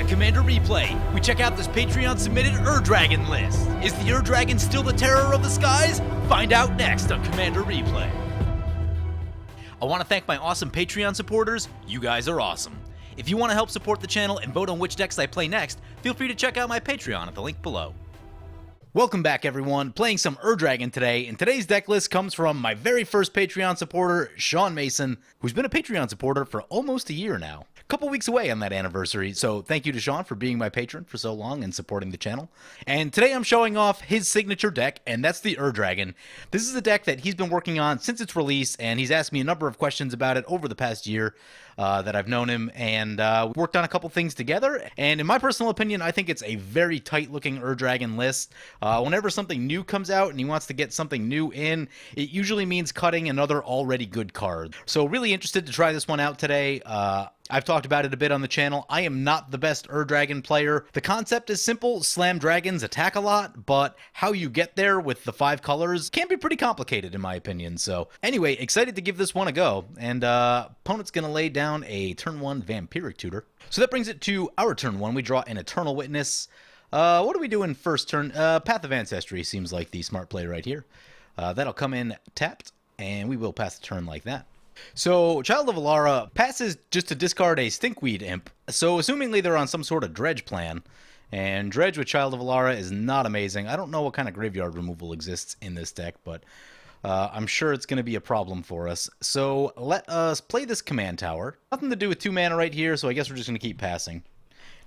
at Commander Replay. We check out this Patreon-submitted Ur-Dragon list. Is the Ur-Dragon still the terror of the skies? Find out next on Commander Replay. I want to thank my awesome Patreon supporters. You guys are awesome. If you want to help support the channel and vote on which decks I play next, feel free to check out my Patreon at the link below. Welcome back, everyone. Playing some Ur-Dragon today, and today's deck list comes from my very first Patreon supporter, Sean Mason, who's been a Patreon supporter for almost a year now. A couple weeks away on that anniversary, so thank you to Sean for being my patron for so long and supporting the channel. And today I'm showing off his signature deck, and that's the Ur-Dragon. This is a deck that he's been working on since its release, and he's asked me a number of questions about it over the past year that I've known him, and we worked on a couple things together. And in my personal opinion, I think it's a very tight-looking Ur-Dragon list. Whenever something new comes out and he wants to get something new in, it usually means cutting another already good card. So really interested to try this one out today. I've talked about it a bit on the channel. I am not the best Ur-Dragon player. The concept is simple: slam dragons, attack a lot, but how you get there with the 5 colors can be pretty complicated in my opinion. So anyway, excited to give this one a go, and opponent's gonna lay down a turn 1 Vampiric Tutor. So that brings it to our turn 1. We draw an Eternal Witness. What are we doing first turn? Path of Ancestry seems like the smart play right here. That'll come in tapped, and we will pass the turn like that. So, Child of Alara passes just to discard a Stinkweed Imp, so assumingly they're on some sort of dredge plan, and dredge with Child of Alara is not amazing. I don't know what kind of graveyard removal exists in this deck, but I'm sure it's going to be a problem for us. So, let us play this Command Tower. Nothing to do with 2 mana right here, so I guess we're just going to keep passing.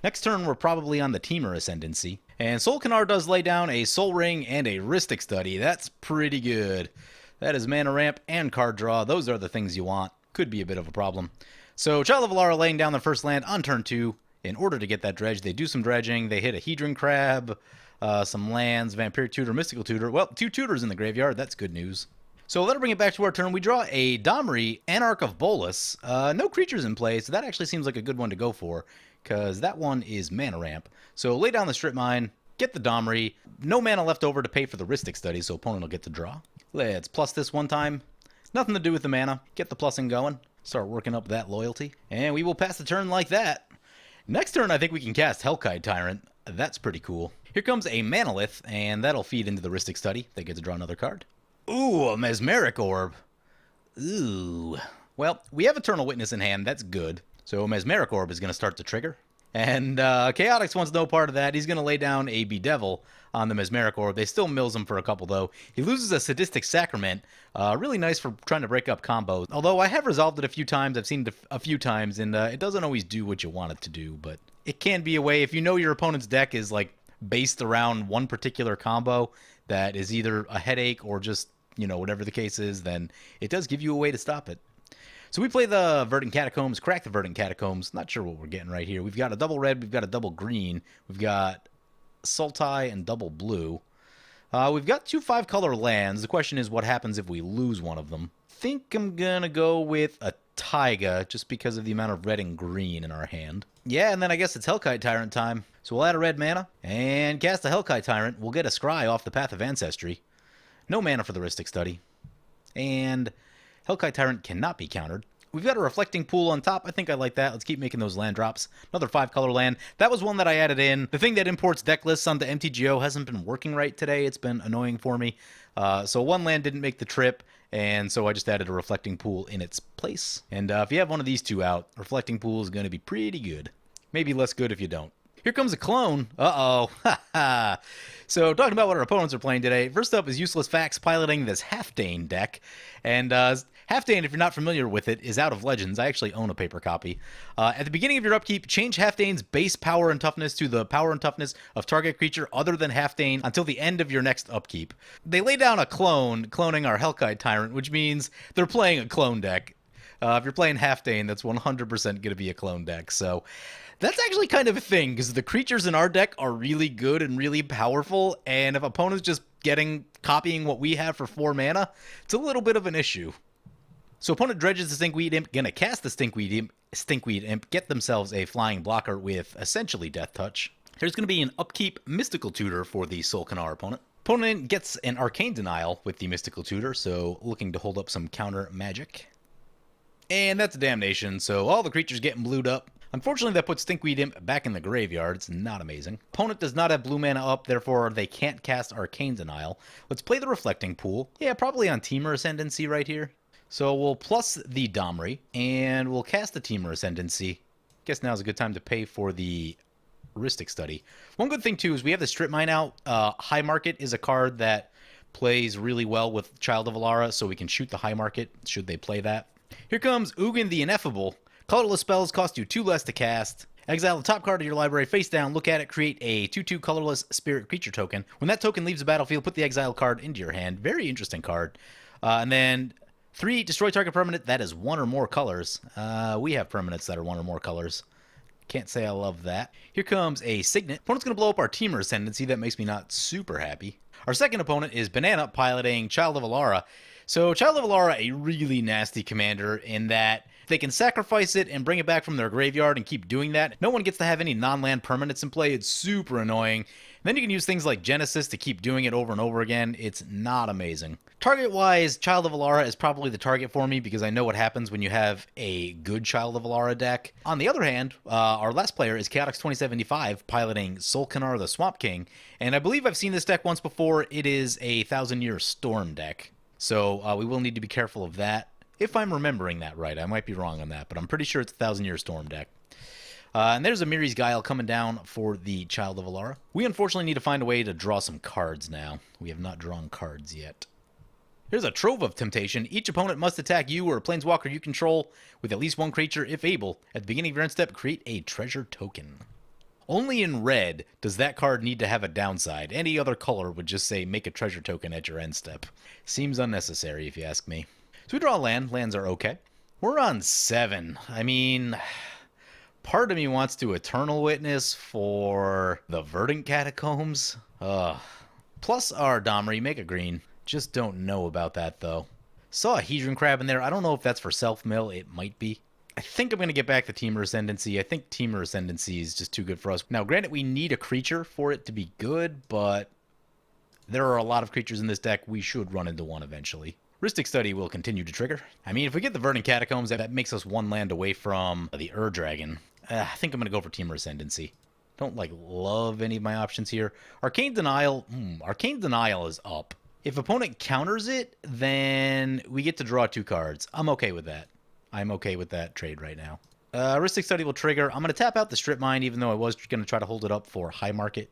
Next turn, we're probably on the Teamer Ascendancy, and Solkanar does lay down a Soul Ring and a Rhystic Study. That's pretty good. That is mana ramp and card draw. Those are the things you want. Could be a bit of a problem. So Child of Alara laying down their first land on turn 2. In order to get that dredge, they do some dredging. They hit a Hedron Crab, some lands, Vampiric Tutor, Mystical Tutor. Well, 2 tutors in the graveyard. That's good news. So let us bring it back to our turn. We draw a Domri, Anarch of Bolas. No creatures in play, so that actually seems like a good one to go for, because that one is mana ramp. So lay down the Strip Mine, get the Domri. No mana left over to pay for the Rhystic Study, so opponent will get to draw. Let's plus this one time. Nothing to do with the mana. Get the plussing going. Start working up that loyalty. And we will pass the turn like that. Next turn, I think we can cast Hellkite Tyrant. That's pretty cool. Here comes a Manalith, and that'll feed into the Rhystic Study. They get to draw another card. Ooh, a Mesmeric Orb. Ooh. Well, we have Eternal Witness in hand. That's good. So Mesmeric Orb is going to start to trigger. And Chaotix wants no part of that. He's going to lay down a Bedevil on the Mesmeric Orb. They still mills him for a couple, though. He loses a Sadistic Sacrament. Really nice for trying to break up combos. Although I have resolved it a few times. I've seen it a few times, and it doesn't always do what you want it to do. But it can be a way, if you know your opponent's deck is like based around one particular combo that is either a headache or just, you know, whatever the case is, then it does give you a way to stop it. So we play the Verdant Catacombs, crack the Verdant Catacombs. Not sure what we're getting right here. We've got a double red, we've got a double green, we've got Sultai and double blue. We've got 2 5-color lands. The question is what happens if we lose one of them. I think I'm going to go with a Taiga just because of the amount of red and green in our hand. Yeah, and then I guess it's Hellkite Tyrant time. So we'll add a red mana and cast a Hellkite Tyrant. We'll get a Scry off the Path of Ancestry. No mana for the Rhystic Study. And Hellkite Tyrant cannot be countered. We've got a Reflecting Pool on top. I think I like that. Let's keep making those land drops. Another 5-color land. That was one that I added in. The thing that imports deck lists onto MTGO hasn't been working right today. It's been annoying for me. So one land didn't make the trip, and so I just added a Reflecting Pool in its place. And if you have one of these 2 out, Reflecting Pool is going to be pretty good. Maybe less good if you don't. Here comes a clone. Uh-oh. Ha-ha. So, talking about what our opponents are playing today, first up is Useless Facts piloting this Halfdane deck. And Halfdane, if you're not familiar with it, is out of Legends. I actually own a paper copy. At the beginning of your upkeep, change Halfdane's base power and toughness to the power and toughness of target creature other than Halfdane until the end of your next upkeep. They lay down a clone, cloning our Hellkite Tyrant, which means they're playing a clone deck. If you're playing Halfdane, that's 100% going to be a clone deck. So that's actually kind of a thing, because the creatures in our deck are really good and really powerful, and if opponents just copying what we have for 4 mana, it's a little bit of an issue. So opponent dredges the Stinkweed Imp, gonna cast the Stinkweed Imp, get themselves a flying blocker with essentially Death Touch. There's gonna be an upkeep Mystical Tutor for the Solkanar opponent. Opponent gets an Arcane Denial with the Mystical Tutor, so looking to hold up some counter magic. And that's a Damnation, so all the creatures getting blued up. Unfortunately, that puts Stinkweed Imp back in the graveyard. It's not amazing. Opponent does not have blue mana up, therefore they can't cast Arcane Denial. Let's play the Reflecting Pool. Yeah, probably on Temur Ascendancy right here. So we'll plus the Domri, and we'll cast the Temur Ascendancy. Guess now's a good time to pay for the Rhystic Study. One good thing, too, is we have the Strip Mine out. High Market is a card that plays really well with Child of Alara, so we can shoot the High Market should they play that. Here comes Ugin the Ineffable. Colorless spells cost you 2 less to cast. Exile the top card of your library face down, look at it, create a 2/2 colorless spirit creature token. When that token leaves the battlefield, put the exile card into your hand. Very interesting card. And then 3, destroy target permanent that is 1 or more colors. We have permanents that are 1 or more colors. Can't say I love that. Here comes a Signet. Opponent's going to blow up our Temur Ascendancy. That makes me not super happy. Our second opponent is Banana piloting Child of Alara. So Child of Alara, a really nasty commander in that they can sacrifice it and bring it back from their graveyard and keep doing that. No one gets to have any non-land permanents in play. It's super annoying. And then you can use things like Genesis to keep doing it over and over again. It's not amazing. Target-wise, Child of Alara is probably the target for me because I know what happens when you have a good Child of Alara deck. On the other hand, our last player is Chaotix2075 piloting Solkanar the Swamp King. And I believe I've seen this deck once before. It is a 1000-Year Storm deck. So we will need to be careful of that. If I'm remembering that right, I might be wrong on that, but I'm pretty sure it's a 1000-Year Storm deck. And there's a Miri's Guile coming down for the Child of Alara. We unfortunately need to find a way to draw some cards now. We have not drawn cards yet. Here's a Trove of Temptation. Each opponent must attack you or a planeswalker you control with at least one creature, if able. At the beginning of your end step, create a treasure token. Only in red does that card need to have a downside. Any other color would just say, make a treasure token at your end step. Seems unnecessary, if you ask me. So we draw a land. Lands are okay. We're on 7. I mean, part of me wants to Eternal Witness for the Verdant Catacombs. Plus our Domri, make a green. Just don't know about that, though. Saw a Hedron Crab in there. I don't know if that's for self-mill. It might be. I think I'm going to get back the Temur Ascendancy. I think Temur Ascendancy is just too good for us. Now, granted, we need a creature for it to be good, but there are a lot of creatures in this deck. We should run into one eventually. Rhystic Study will continue to trigger. I mean, if we get the Verdant Catacombs, that makes us 1 land away from the Dragon. I think I'm going to go for Temur Ascendancy. Don't, love any of my options here. Arcane Denial. Arcane Denial is up. If opponent counters it, then we get to draw 2 cards. I'm okay with that. I'm okay with that trade right now. Rhystic Study will trigger. I'm going to tap out the Strip Mine, even though I was going to try to hold it up for High Market,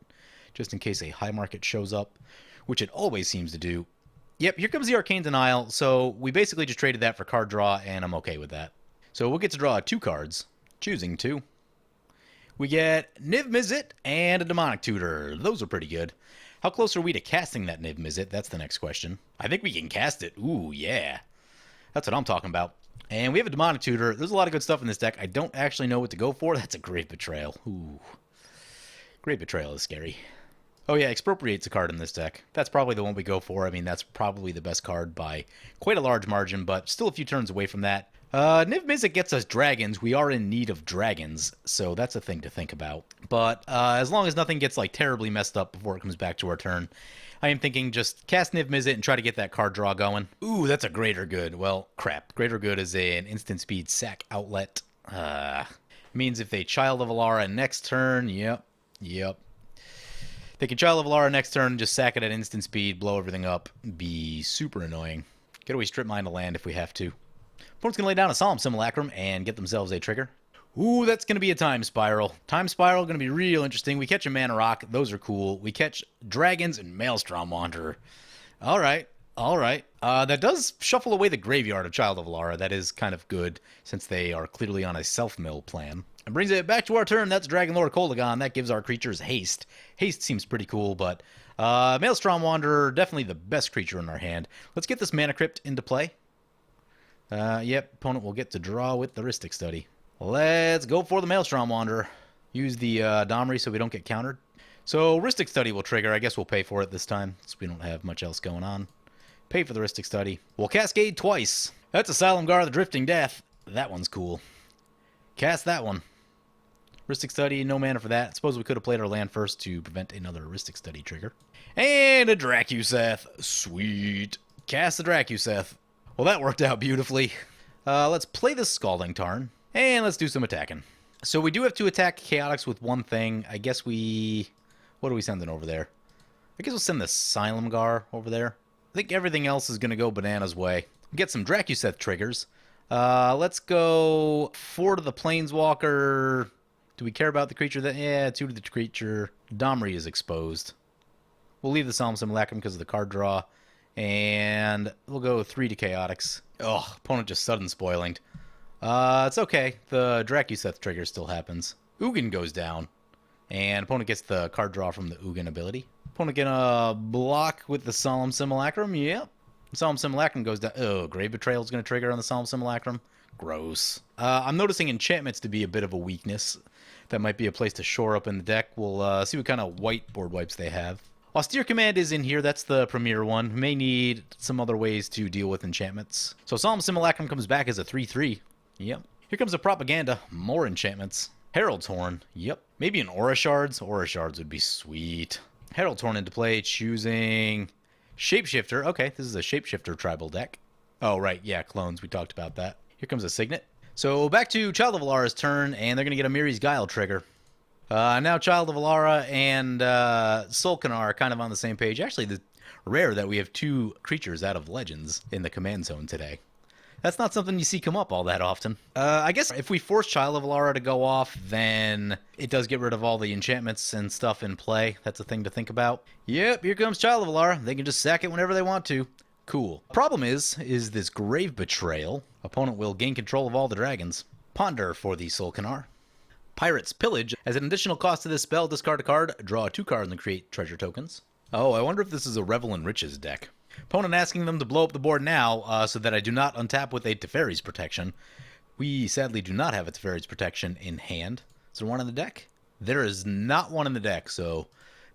just in case a High Market shows up, which it always seems to do. Yep, here comes the Arcane Denial. So we basically just traded that for card draw, and I'm okay with that. So we'll get to draw 2 cards, choosing 2. We get Niv Mizzet and a Demonic Tutor. Those are pretty good. How close are we to casting that Niv Mizzet? That's the next question. I think we can cast it. Ooh, yeah. That's what I'm talking about. And we have a Demonic Tutor. There's a lot of good stuff in this deck. I don't actually know what to go for. That's a Great Betrayal. Ooh. Great Betrayal is scary. Oh yeah, Expropriate's a card in this deck. That's probably the one we go for. I mean, that's probably the best card by quite a large margin, but still a few turns away from that. Niv Mizzet gets us dragons. We are in need of dragons, so that's a thing to think about. But as long as nothing gets terribly messed up before it comes back to our turn, I am thinking just cast Niv Mizzet and try to get that card draw going. Ooh, that's a Greater Good. Well, crap. Greater Good is an instant speed sack outlet. Means if they Child of Alara next turn, yep. They can Child of Alara next turn, just sack it at instant speed, blow everything up. Be super annoying. Get away Strip Mine to land if we have to. Opponent's going to lay down a Solemn Simulacrum and get themselves a trigger. Ooh, that's going to be a Time Spiral. Time Spiral going to be real interesting. We catch a Mana Rock. Those are cool. We catch Dragons and Maelstrom Wanderer. All right. That does shuffle away the graveyard of Child of Alara. That is kind of good, since they are clearly on a self-mill plan. And brings it back to our turn. That's Dragon Lord Kolaghan. That gives our creatures haste. Haste seems pretty cool, but Maelstrom Wanderer, definitely the best creature in our hand. Let's get this Mana Crypt into play. Yep, opponent will get to draw with the Rhystic Study. Let's go for the Maelstrom Wanderer. Use the Domri so we don't get countered. So Rhystic Study will trigger. I guess we'll pay for it this time, since we don't have much else going on. Pay for the Rhystic Study. We'll Cascade twice. That's Asylum Guard, the Drifting Death. That one's cool. Cast that one. Rhystic Study, no mana for that. Suppose we could have played our land first to prevent another Rhystic Study trigger. And a Dracuseth. Sweet. Cast the Dracuseth. Well, that worked out beautifully. Let's play the Scalding Tarn. And let's do some attacking. So we do have to attack Chaotix with one thing. I guess we... What are we sending over there? I guess we'll send the Asylum Gar over there. I think everything else is going to go Banana's way. We get some Dracuseth triggers. Let's go 4 to the Planeswalker. Do we care about the creature? Yeah, 2 to the creature. Domri is exposed. We'll leave the Solemn Simulacrum because of the card draw. And we'll go 3 to Chaotix. Oh, opponent just sudden spoiling. It's okay. The Dracuseth trigger still happens. Ugin goes down. And opponent gets the card draw from the Ugin ability. Opponent gonna block with the Solemn Simulacrum. Yep. Solemn Simulacrum goes down. Oh, Grave Betrayal is going to trigger on the Solemn Simulacrum. Gross. I'm noticing enchantments to be a bit of a weakness. That might be a place to shore up in the deck. We'll see what kind of white board wipes they have. Austere Command is in here. That's the premier one. We may need some other ways to deal with enchantments. So Solemn Simulacrum comes back as a 3/3. Yep. Here comes a Propaganda. More enchantments. Herald's Horn. Yep. Maybe an Aura Shards. Aura Shards would be sweet. Herald's Horn into play, choosing Shapeshifter. Okay, this is a Shapeshifter tribal deck. Oh, right. Yeah, clones. We talked about that. Here comes a Signet. So back to Child of Alara's turn, and they're going to get a Miri's Guile trigger. Now Child of Alara and Solkanar are kind of on the same page. Actually, it's rare that we have 2 creatures out of Legends in the command zone today. That's not something you see come up all that often. I guess if we force Child of Alara to go off, then it does get rid of all the enchantments and stuff in play. That's a thing to think about. Yep, here comes Child of Alara. They can just sack it whenever they want to. Cool. Problem is this Grave Betrayal. Opponent will gain control of all the dragons. Ponder for the Solkanar. Pirate's Pillage. As an additional cost to this spell, discard a card, draw 2 cards, and create treasure tokens. Oh, I wonder if this is a Revel in Riches deck. Opponent asking them to blow up the board now so that I do not untap with a Teferi's Protection. We sadly do not have a Teferi's Protection in hand. Is there one in the deck? There is not one in the deck, so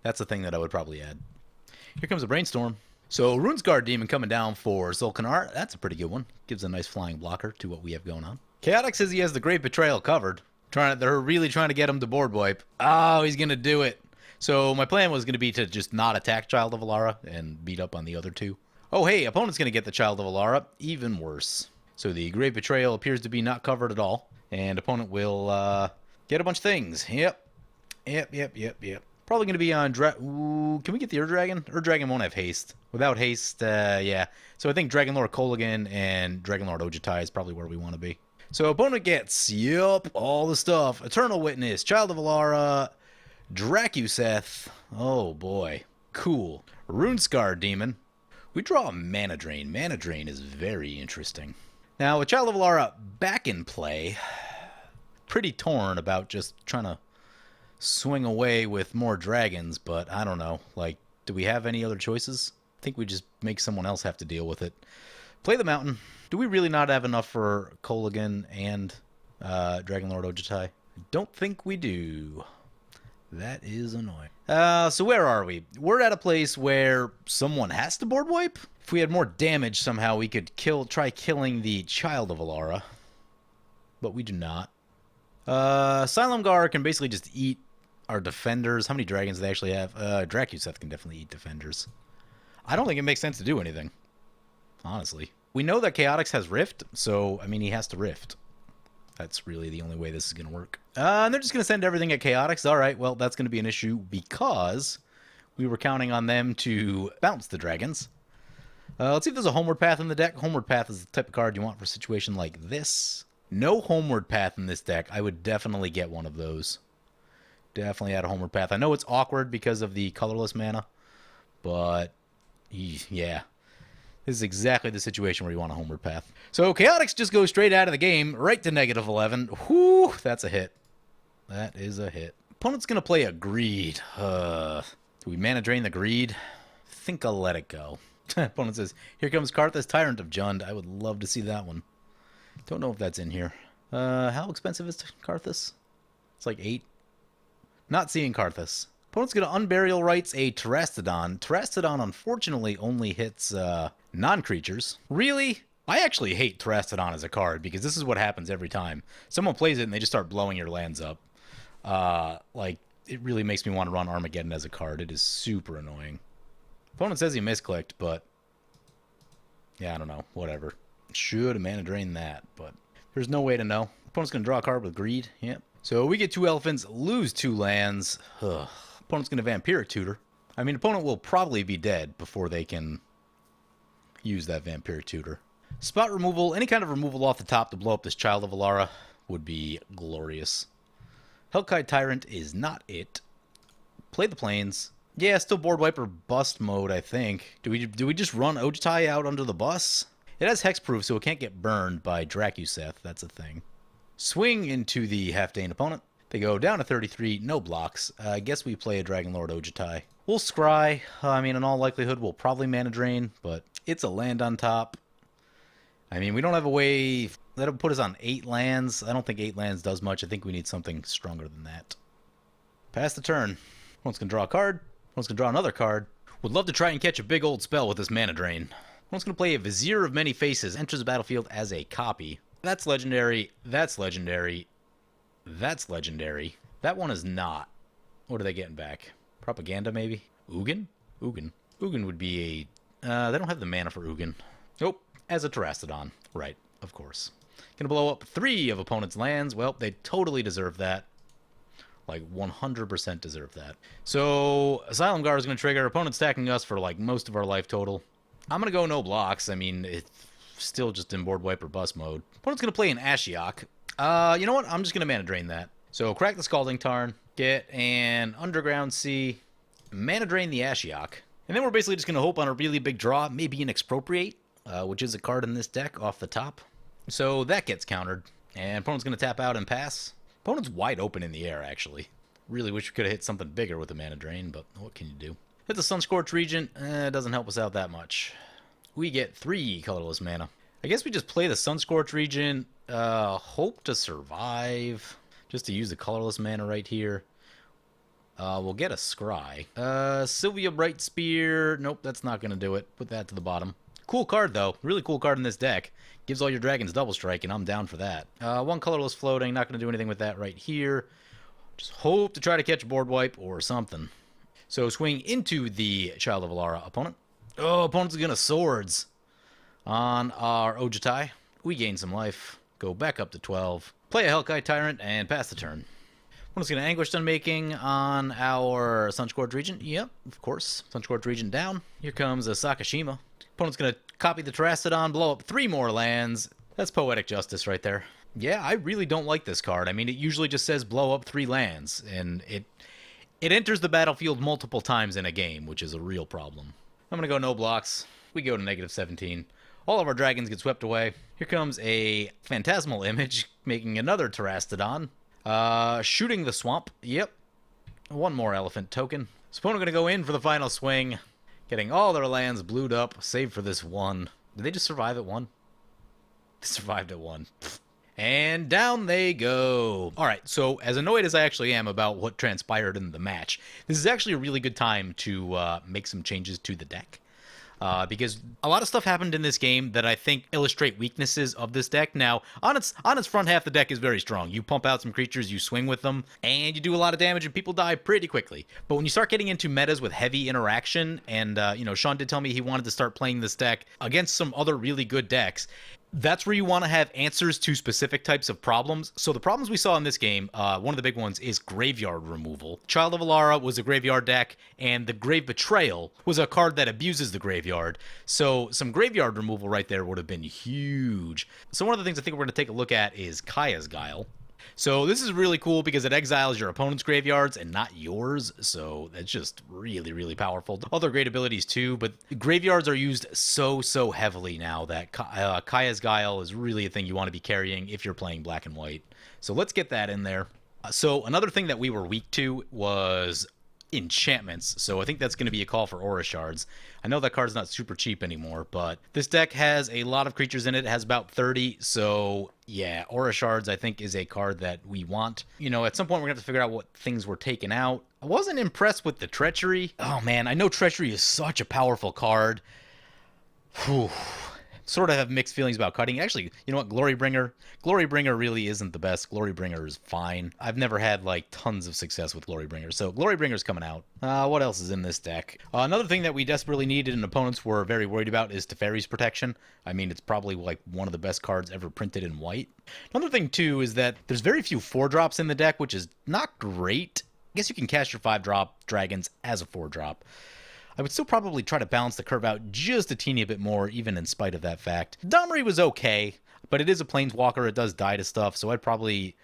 that's a thing that I would probably add. Here comes a Brainstorm. So Runescar Demon coming down for Solkanar. That's a pretty good one. Gives a nice flying blocker to what we have going on. Chaotix says he has the Great Betrayal covered. They're really trying to get him to board wipe. Oh, he's going to do it. So my plan was going to be to just not attack Child of Alara and beat up on the other 2. Oh, hey, opponent's going to get the Child of Alara. Even worse. So the Great Betrayal appears to be not covered at all. And opponent will get a bunch of things. Yep. Probably going to be on... Ooh, can we get the Ur-Dragon? Ur-Dragon won't have haste. Without haste, yeah. So I think Dragonlord Kolaghan and Dragonlord Ojutai is probably where we want to be. So opponent gets, yep, all the stuff. Eternal Witness, Child of Alara, Dracuseth. Oh, boy. Cool. Runescar Demon. We draw a Mana Drain. Mana Drain is very interesting. Now, with Child of Alara back in play, pretty torn about just trying to swing away with more dragons, but I don't know. Like, do we have any other choices? I think we just make someone else have to deal with it. Play the Mountain. Do we really not have enough for Kolaghan and Dragonlord Ojutai? I don't think we do. That is annoying. So where are we? We're at a place where someone has to board wipe. If we had more damage somehow, we could try killing the Child of Alara. But we do not. Asylum Gar can basically just eat our defenders. How many dragons do they actually have? Dracuseth can definitely eat defenders. I don't think it makes sense to do anything. Honestly. We know that Chaotix has Rift, so, I mean, he has to Rift. That's really the only way this is going to work. And they're just going to send everything at Chaotix. All right, well, that's going to be an issue because we were counting on them to bounce the dragons. Let's see if there's a Homeward Path in the deck. Homeward Path is the type of card you want for a situation like this. No Homeward Path in this deck. I would definitely get one of those. Definitely add a Homeward Path. I know it's awkward because of the colorless mana, but yeah. This is exactly the situation where you want a Homeward Path. So Chaotix just goes straight out of the game, right to -11. Whew, that's a hit. That is a hit. Opponent's going to play a Greed. Do we Mana Drain the Greed? I think I'll let it go. Opponent says, here comes Karthus, Tyrant of Jund. I would love to see that one. Don't know if that's in here. How expensive is Karthus? It's like 8. Not seeing Karthus. Opponent's going to Unburial Rites a Terastodon. Terastodon, unfortunately, only hits non-creatures. Really? I actually hate Terastodon as a card, because this is what happens every time. Someone plays it and they just start blowing your lands up. Like, it really makes me want to run Armageddon as a card. It is super annoying. Opponent says he misclicked, but... yeah, I don't know. Whatever. Should have Mana Drained that, but... there's no way to know. Opponent's going to draw a card with Greed. Yep. So we get 2 elephants, lose 2 lands. Ugh. Opponent's going to Vampiric Tutor. I mean, opponent will probably be dead before they can use that Vampiric Tutor. Spot removal, any kind of removal off the top to blow up this Child of Alara would be glorious. Hellkite Tyrant is not it. Play the Plains. Yeah, still board wiper bust mode, I think. Do we just run Ojutai out under the bus? It has hexproof, so it can't get burned by Dracuseth. That's a thing. Swing into the Halfdane opponent. They go down to 33, no blocks. I guess we play a Dragonlord Ojutai. We'll scry. I mean, in all likelihood, we'll probably mana drain, but it's a land on top. I mean, we don't have a way that'll put us on 8 lands. I don't think 8 lands does much. I think we need something stronger than that. Pass the turn. One's gonna draw a card. One's gonna draw another card. Would love to try and catch a big old spell with this mana drain. One's gonna play a Vizier of Many Faces. Enters the battlefield as a copy. That's legendary. That's legendary. That's legendary. That one is not. What are they getting back? Propaganda, maybe? Ugin? Ugin. Ugin would be a... they don't have the mana for Ugin. Nope. As a Terastodon. Right. Of course. Gonna blow up 3 of opponent's lands. Well, they totally deserve that. Like, 100% deserve that. So, Asylum Guard is gonna trigger. Opponent's stacking us for, like, most of our life total. I'm gonna go no blocks. I mean, it's still just in board wiper bust mode. Opponent's gonna play an Ashiok. You know what? I'm just going to mana drain that. So, crack the Scalding Tarn, get an Underground Sea, mana drain the Ashiok. And then we're basically just going to hope on a really big draw, maybe an Expropriate, which is a card in this deck off the top. So, that gets countered. And opponent's going to tap out and pass. Opponent's wide open in the air, actually. Really wish we could have hit something bigger with the mana drain, but what can you do? Hit the Sunscorch Regent. It doesn't help us out that much. We get 3 colorless mana. I guess we just play the Sunscorch Regent, hope to survive, just to use the colorless mana right here. We'll get a Scry. Sylvia Bright Spear, nope, that's not going to do it. Put that to the bottom. Cool card, though. Really cool card in this deck. Gives all your dragons double strike, and I'm down for that. 1 colorless floating, not going to do anything with that right here. Just hope to try to catch a board wipe or something. So swing into the Child of Alara opponent. Oh, opponent's going to Swords on our Ojutai. We gain some life. Go back up to 12. Play a Hellkite Tyrant and pass the turn. Opponent's going to Anguish Sunmaking on our Sunscorch Regent. Yep, of course. Sunscorch Regent down. Here comes a Sakashima. Opponent's going to copy the Terastodon, blow up 3 more lands. That's poetic justice right there. Yeah, I really don't like this card. I mean, it usually just says blow up 3 lands, and it enters the battlefield multiple times in a game, which is a real problem. I'm going to go no blocks. We go to -17. All of our dragons get swept away. Here comes a Phantasmal Image, making another Terastodon. Shooting the Swamp. Yep. 1 more Elephant token. So opponent going to go in for the final swing, getting all their lands blued up, save for this 1. Did they just survive at 1? They survived at 1. And down they go. All right, so as annoyed as I actually am about what transpired in the match, this is actually a really good time to make some changes to the deck. Because a lot of stuff happened in this game that I think illustrate weaknesses of this deck. Now, on its front half, the deck is very strong. You pump out some creatures, you swing with them, and you do a lot of damage, and people die pretty quickly. But when you start getting into metas with heavy interaction, and, Sean did tell me he wanted to start playing this deck against some other really good decks, that's where you want to have answers to specific types of problems. So the problems we saw in this game, one of the big ones is graveyard removal. Child of Alara was a graveyard deck, and the Grave Betrayal was a card that abuses the graveyard. So some graveyard removal right there would have been huge. So one of the things I think we're going to take a look at is Kaya's Guile. So this is really cool because it exiles your opponent's graveyards and not yours, so that's just really, really powerful. Other great abilities too, but graveyards are used so heavily now that Kaya's Guile is really a thing you want to be carrying if you're playing black and white. So let's get that in there. So another thing that we were weak to was enchantments, so I think that's going to be a call for Aura Shards. I know that card's not super cheap anymore, but this deck has a lot of creatures in it. It has about 30, so yeah, Aura Shards I think is a card that we want. At some point we're going to have to figure out what things were taken out. I wasn't impressed with the Treachery. Oh man, I know Treachery is such a powerful card. Whew. sort of have mixed feelings about cutting. Actually, you know what? Glorybringer. Glorybringer really isn't the best. Glorybringer is fine. I've never had, like, tons of success with Glorybringer, so Glorybringer's coming out. What else is in this deck? Another thing that we desperately needed and opponents were very worried about is Teferi's Protection. I mean, it's probably, like, one of the best cards ever printed in white. Another thing, too, is that there's very few 4-drops in the deck, which is not great. I guess you can cast your 5-drop dragons as a 4-drop. I would still probably try to balance the curve out just a teeny bit more, even in spite of that fact. Domri was okay, but it is a planeswalker. It does die to stuff, so I'd probably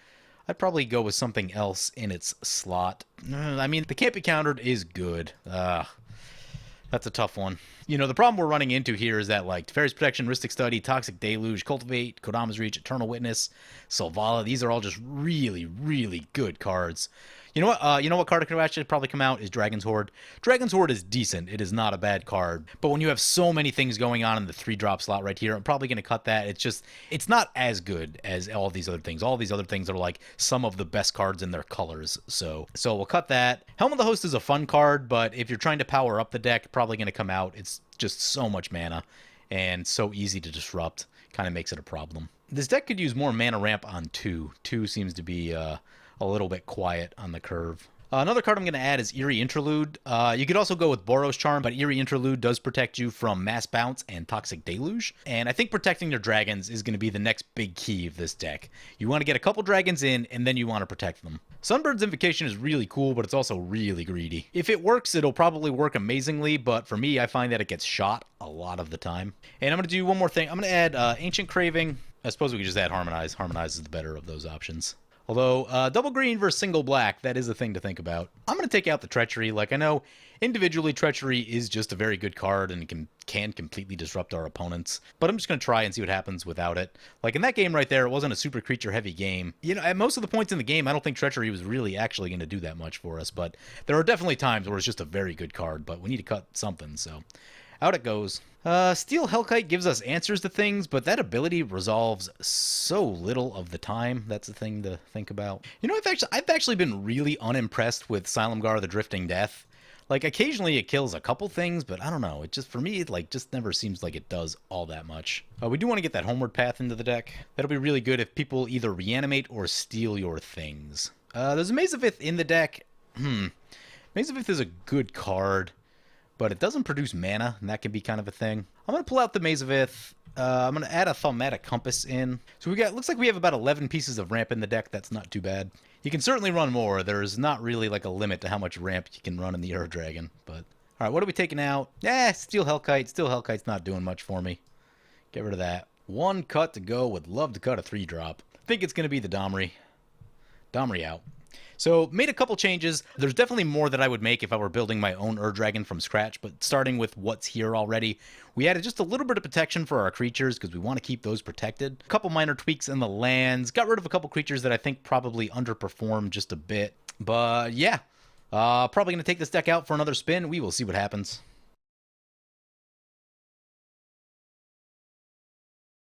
go with something else in its slot. I mean, the can't be countered is good. That's a tough one. You know, the problem we're running into here is that, like, Teferi's Protection, Rhystic Study, Toxic Deluge, Cultivate, Kodama's Reach, Eternal Witness, Selvala, these are all just really, really good cards. You know what? You know what card could actually probably come out is Dragon's Horde. Dragon's Horde is decent. It is not a bad card. But when you have so many things going on in the 3-drop slot right here, I'm probably going to cut that. It's not as good as all these other things. All these other things are like some of the best cards in their colors. So we'll cut that. Helm of the Host is a fun card, but if you're trying to power up the deck, probably going to come out. It's just so much mana and so easy to disrupt. Kind of makes it a problem. This deck could use more mana ramp on 2. 2 seems to be a little bit quiet on the curve. Another card I'm going to add is Eerie Interlude. You could also go with Boros Charm, but Eerie Interlude does protect you from Mass Bounce and Toxic Deluge. And I think protecting your dragons is going to be the next big key of this deck. You want to get a couple dragons in, and then you want to protect them. Sunbird's Invocation is really cool, but it's also really greedy. If it works, it'll probably work amazingly, but for me, I find that it gets shot a lot of the time. And I'm going to do one more thing. I'm going to add Ancient Craving. I suppose we could just add Harmonize. Harmonize is the better of those options. Although, double green versus single black, that is a thing to think about. I'm going to take out the Treachery. Like, I know individually Treachery is just a very good card and can completely disrupt our opponents. But I'm just going to try and see what happens without it. Like, in that game right there, it wasn't a super creature-heavy game. You know, at most of the points in the game, I don't think Treachery was really actually going to do that much for us. But there are definitely times where it's just a very good card. But we need to cut something, so out it goes. Steel Hellkite gives us answers to things, but that ability resolves so little of the time. That's the thing to think about. You know, I've actually been really unimpressed with Silumgar the Drifting Death. Like, occasionally it kills a couple things, but I don't know. It just, for me, it, like, just never seems like it does all that much. We do want to get that Homeward Path into the deck. That'll be really good if people either reanimate or steal your things. There's a Maze of Ith in the deck. Maze of Ith is a good card, but it doesn't produce mana, and that can be kind of a thing. I'm going to pull out the Maze of Ith. I'm going to add a Thaumatic Compass in. So looks like we have about 11 pieces of ramp in the deck. That's not too bad. You can certainly run more. There's not really like a limit to how much ramp you can run in the Ur Dragon. But all right, what are we taking out? Steel Hellkite. Steel Hellkite's not doing much for me. Get rid of that. One cut to go. Would love to cut a 3-drop. Think it's going to be the Domri. Domri out. So, made a couple changes. There's definitely more that I would make if I were building my own Ur Dragon from scratch, but starting with what's here already, we added just a little bit of protection for our creatures because we want to keep those protected. A couple minor tweaks in the lands. Got rid of a couple creatures that I think probably underperformed just a bit. But yeah, probably going to take this deck out for another spin. We will see what happens.